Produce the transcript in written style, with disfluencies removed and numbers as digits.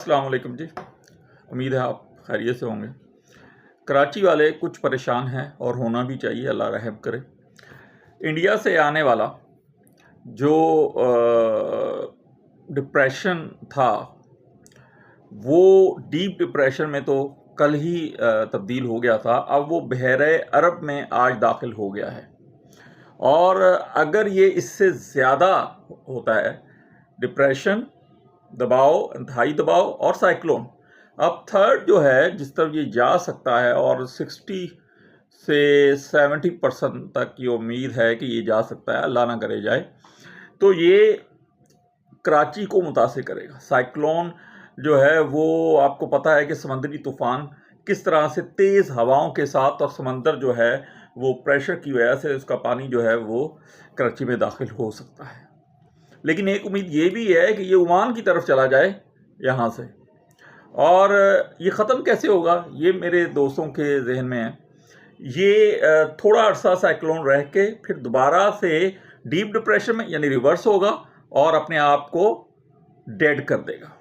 अस्सलाम वालेकुम जी। उम्मीद है आप खैरियत से होंगे। कराची वाले कुछ परेशान हैं और होना भी चाहिए, अल्लाह रहम करे। इंडिया से आने वाला जो डिप्रेशन था वो डीप डिप्रेशन में तो कल ही तब्दील हो गया था। अब वो बहरे अरब में आज दाखिल हो गया है और अगर ये इससे ज़्यादा होता है, डिप्रेशन, दबाव, इंतहाई दबाव और साइक्लोन, अब थर्ड जो है जिस तरफ ये जा सकता है और 60 से 70% तक की उम्मीद है कि ये जा सकता है, अल्लाह ना करे जाए, तो ये कराची को मुतासिर करेगा। साइक्लोन जो है वो आपको पता है कि समंदरी तूफान किस तरह से तेज़ हवाओं के साथ, और समंदर जो है वो प्रेशर की वजह से उसका पानी जो है वो कराची में दाखिल हो सकता है। लेकिन एक उम्मीद ये भी है कि ये ओमान की तरफ चला जाए यहाँ से, और ये ख़त्म कैसे होगा ये मेरे दोस्तों के जहन में है। ये थोड़ा अरसा साइक्लोन रह के फिर दोबारा से डीप डिप्रेशन में यानी रिवर्स होगा और अपने आप को डेड कर देगा।